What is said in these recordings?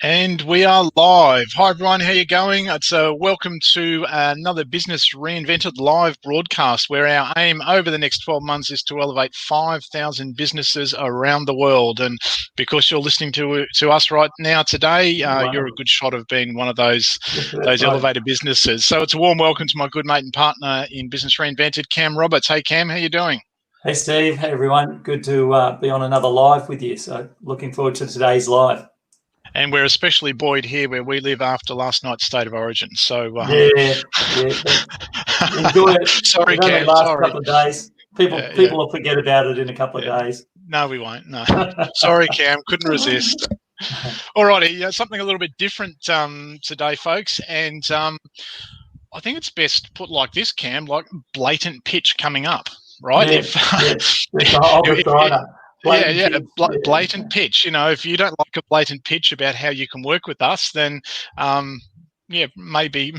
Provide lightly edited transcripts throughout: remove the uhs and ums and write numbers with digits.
And we are live. Hi everyone, how you going? It's welcome to another Business Reinvented live broadcast where our aim over the next 12 months is to elevate 5,000 businesses around the world. And because you're listening to us right now today, you're a good shot of being one of those elevated businesses. So it's a warm welcome to my good mate and partner in Business Reinvented, Cam Roberts. Hey Cam, how you doing? Hey Steve, hey everyone. Good to be on another live with you. So looking forward to today's live. And we're especially buoyed here where we live after last night's State of Origin. So yeah. Enjoy it. Sorry, Cam. Last couple of days. People will forget about it in a couple of days. No, we won't. No. Sorry, Cam. Couldn't resist. Alrighty, something a little bit different today, folks. And I think it's best put like this, Cam, like blatant pitch coming up, right? Blatant pitch. You know, if you don't like a blatant pitch about how you can work with us, then maybe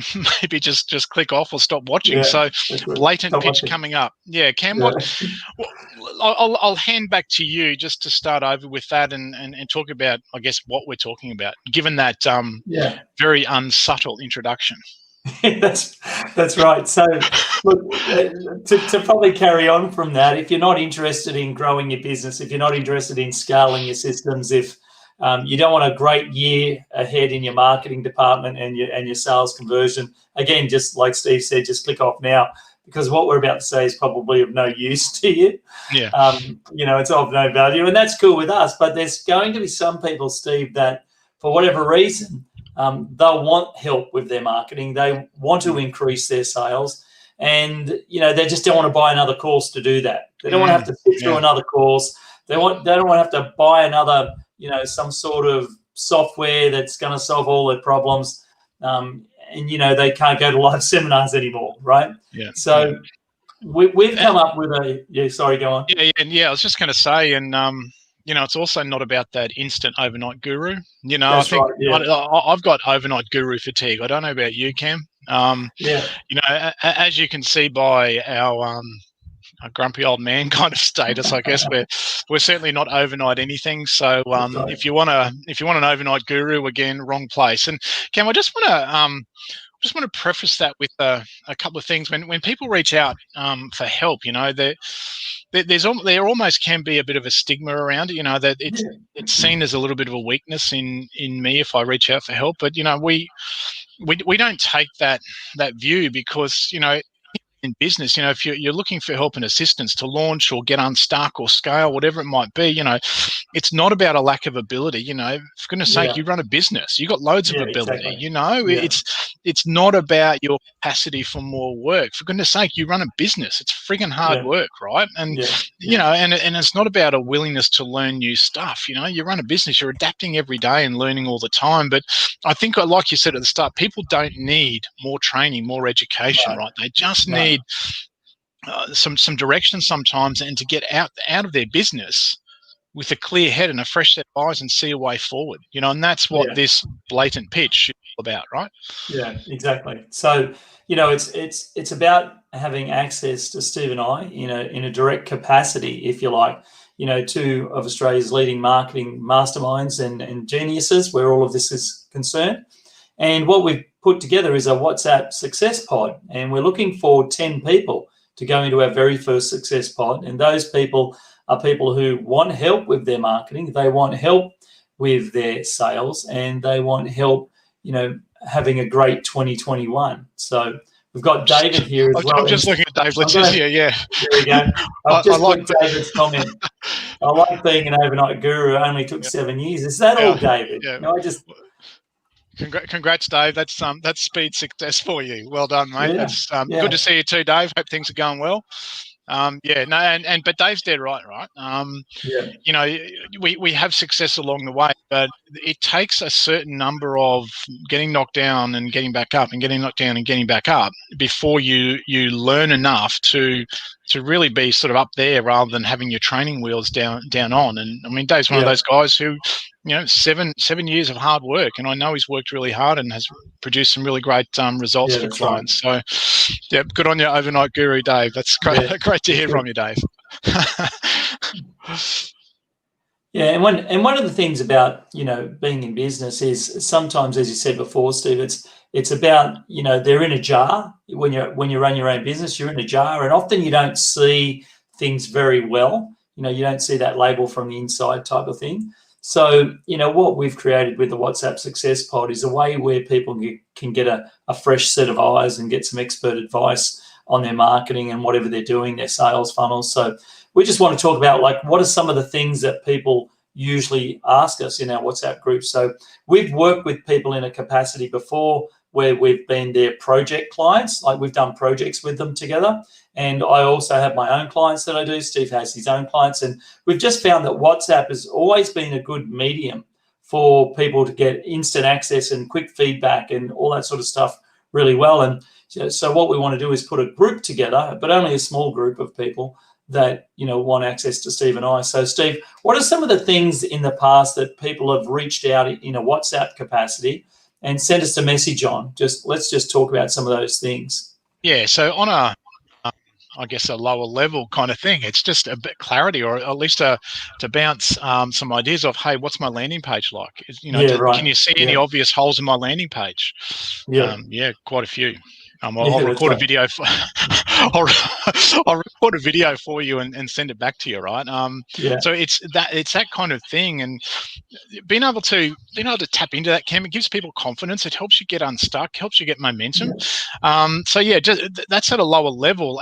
just click off or stop watching. Yeah, so blatant pitch coming up. Yeah, Cam, I'll hand back to you just to start over with that and talk about, I guess, what we're talking about, given that very unsubtle introduction. That's right. So, look, to probably carry on from that, if you're not interested in growing your business, if you're not interested in scaling your systems, if you don't want a great year ahead in your marketing department and your sales conversion, again, just like Steve said, just click off now, because what we're about to say is probably of no use to you. Yeah. It's of no value, and that's cool with us. But there's going to be some people, Steve, that for whatever reason, they'll want help with their marketing. They want to increase their sales, and they just don't want to buy another course to do that. They don't want to have to sit through another course. They don't want to have to buy another, some sort of software that's going to solve all their problems. And they can't go to live seminars anymore, right? Yeah. So we've come up with sorry, go on. Yeah. I was just going to say, and it's also not about that instant overnight guru. That's I think right, I've got overnight guru fatigue. I don't know about you, Cam. As you can see by our grumpy old man kind of status, I guess we're certainly not overnight anything. So if you want an overnight guru, again, wrong place. And Cam, I just want to preface that with a couple of things. When people reach out for help, there almost can be a bit of a stigma around it, that it's seen as a little bit of a weakness in me if I reach out for help. But we don't take that view, because in business, if you're looking for help and assistance to launch or get unstuck or scale, whatever it might be, it's not about a lack of ability. For goodness sake, you run a business, you got loads of ability. Exactly. It's not about your capacity for more work. For goodness sake, you run a business. It's friggin' hard work, right? And and it's not about a willingness to learn new stuff. You run a business, you're adapting every day and learning all the time. But I think, like you said at the start, people don't need more training, more education, right? They just need some direction sometimes, and to get out of their business with a clear head and a fresh set of eyes and see a way forward. And that's what this blatant pitch is all about, right? Yeah, exactly. So it's about having access to Steve and I, in a direct capacity, if you like, two of Australia's leading marketing masterminds and geniuses where all of this is concerned. And what we've put together is a WhatsApp success pod, and we're looking for 10 people to go into our very first success pod. And those people are people who want help with their marketing, they want help with their sales, and they want help, having a great 2021. So we've got David here as well. I'm just looking at Dave. Let's just hear, There we go. I've just like David's comment. I like being an overnight guru. It only took 7 years. Is that all, David? Yeah. Congrats, Dave. That's speed success for you. Well done, mate. That's good to see you too, Dave. Hope things are going well. But Dave's dead right. We have success along the way, but it takes a certain number of getting knocked down and getting back up, and getting knocked down and getting back up before you learn enough to really be sort of up there, rather than having your training wheels down on. And I mean, Dave's one of those guys who, 7 years of hard work, and I know he's worked really hard and has produced some really great results for clients. Right. So, good on you, overnight guru, Dave. That's great. Great to hear from you, Dave. Yeah, and one of the things about, you know, being in business is sometimes, as you said before, Steve, it's about, you know, they're in a jar. When you run your own business, you're in a jar, and often you don't see things very well. You know, you don't see that label from the inside type of thing. So, you know, what we've created with the WhatsApp Success Pod is a way where people can get a fresh set of eyes and get some expert advice on their marketing and whatever they're doing, their sales funnels. So we just want to talk about, like, what are some of the things that people usually ask us in our WhatsApp group. So we've worked with people in a capacity before where we've been their project clients, like we've done projects with them together. And I also have my own clients that I do. Steve has his own clients. And we've just found that WhatsApp has always been a good medium for people to get instant access and quick feedback and all that sort of stuff really well. And so what we want to do is put a group together, but only a small group of people that, you know, want access to Steve and I. So Steve, what are some of the things in the past that people have reached out in a WhatsApp capacity and sent us a message on? Let's just talk about some of those things. Yeah, so on I guess a lower level kind of thing, it's just a bit clarity, or at least to bounce some ideas of, hey, what's my landing page like? You know, Right. Can you see any obvious holes in my landing page? Yeah, quite a few. I'll record a video for I'll record a video for you and send it back to you, right? So it's that kind of thing, and being able to tap into that, Cam, it gives people confidence. It helps you get unstuck, helps you get momentum. So yeah, that's at a lower level.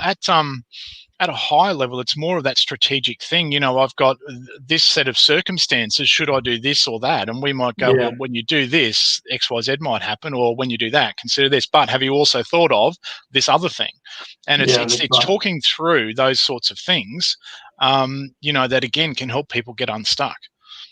At a higher level, it's more of that strategic thing. You know, I've got this set of circumstances. Should I do this or that? And we might go, well, when you do this, X, Y, Z might happen, or when you do that, consider this. But have you also thought of this other thing? And it's talking through those sorts of things, you know, that again can help people get unstuck.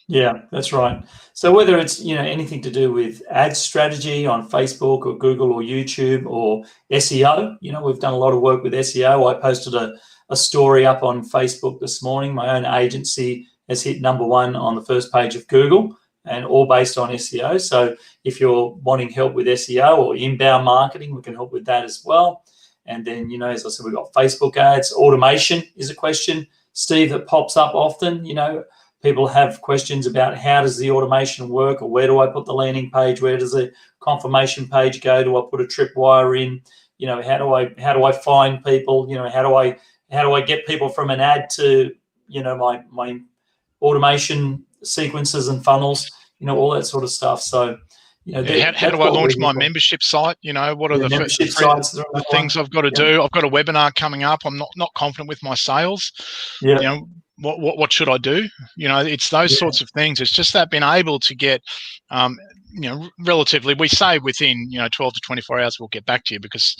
Yeah, that's right. So whether it's, you know, anything to do with ad strategy on Facebook or Google or YouTube or SEO, you know, we've done a lot of work with SEO. I posted a story up on Facebook this morning. My own agency has hit #1 on the first page of Google, and all based on SEO. So if you're wanting help with SEO or inbound marketing, we can help with that as well. And then, you know, as I said, we've got Facebook ads. Automation is a question, Steve, that pops up often. You know, people have questions about how does the automation work, or where do I put the landing page? Where does the confirmation page go? Do I put a tripwire in? You know, how do I find people? You know, how do I get people from an ad to, you know, my automation sequences and funnels? You know, all that sort of stuff. So, you know, how do I launch my membership site? You know, what are the things I've got to do? I've got a webinar coming up. I'm not confident with my sales. You know, what should I do? You know, it's those sorts of things. It's just that being able to get, you know, relatively, we say within, you know, 12 to 24 hours, we'll get back to you, because,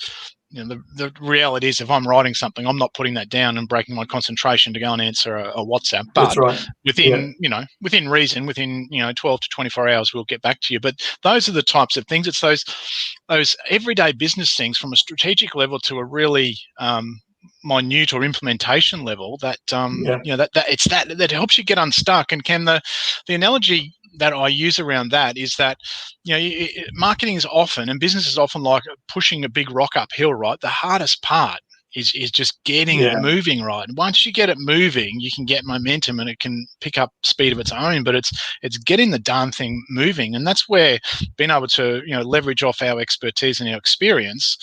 you know, the reality is, if I'm writing something, I'm not putting that down and breaking my concentration to go and answer a WhatsApp. But within, you know, within reason, within, you know, 12 to 24 hours, we'll get back to you. But those are the types of things. It's those everyday business things from a strategic level to a really minute or implementation level that you know, that helps you get unstuck. And Cam, the analogy that I use around that is that, you know, marketing is often, and business is often, like pushing a big rock uphill, right? The hardest part is just getting it moving, right? And once you get it moving, you can get momentum and it can pick up speed of its own, but it's getting the darn thing moving. And that's where being able to, you know, leverage off our expertise and our experience,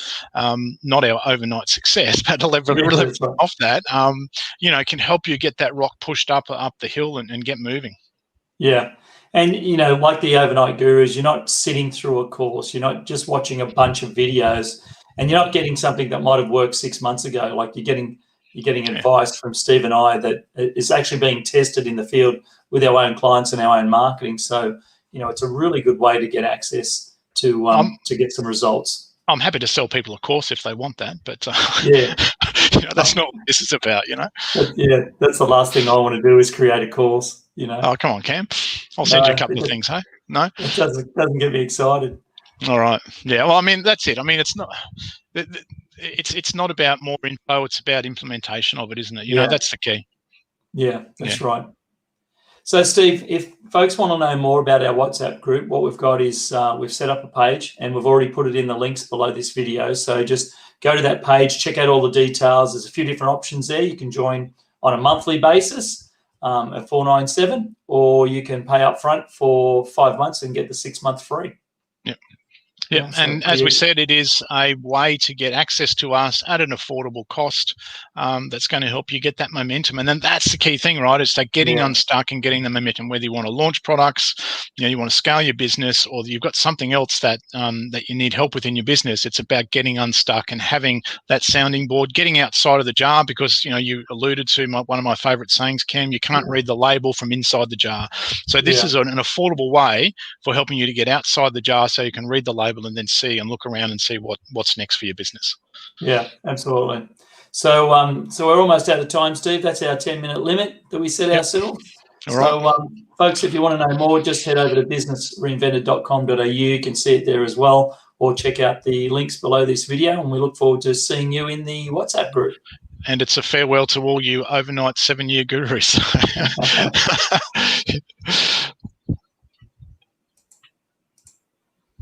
not our overnight success, but to leverage off that, you know, can help you get that rock pushed up the hill and get moving. Yeah. And, you know, like the overnight gurus, you're not sitting through a course. You're not just watching a bunch of videos, and you're not getting something that might have worked 6 months ago. Like you're getting advice from Steve and I that is actually being tested in the field with our own clients and our own marketing. So, you know, it's a really good way to get access to get some results. I'm happy to sell people a course if they want that, but you know, that's not what this is about, you know. Yeah, that's the last thing I want to do is create a course. You know. Oh, come on, Cam. I'll send you a couple of things, hey? No? It doesn't get me excited. All right. Yeah, well, I mean, that's it. I mean, it's not about more info, it's about implementation of it, isn't it? You know, that's the key. Yeah, that's right. So, Steve, if folks want to know more about our WhatsApp group, what we've got is we've set up a page, and we've already put it in the links below this video. So just go to that page, check out all the details. There's a few different options there. You can join on a monthly basis. at $497, or you can pay up front for 5 months and get the 6 month free. Yeah, and as we said, it is a way to get access to us at an affordable cost that's going to help you get that momentum. And then that's the key thing, right? Is that getting unstuck and getting the momentum, whether you want to launch products, you want to scale your business, or you've got something else that that you need help with in your business. It's about getting unstuck and having that sounding board, getting outside of the jar, because, you alluded to one of my favorite sayings, Cam, you can't read the label from inside the jar. So this is an affordable way for helping you to get outside the jar so you can read the label and then see and look around and see what's next for your business. Yeah, absolutely. So so we're almost out of time, Steve. That's our 10-minute limit that we set ourselves. All right. So folks, if you want to know more, just head over to businessreinvented.com.au. You can see it there as well, or check out the links below this video, and we look forward to seeing you in the WhatsApp group. And it's a farewell to all you overnight 7-year gurus.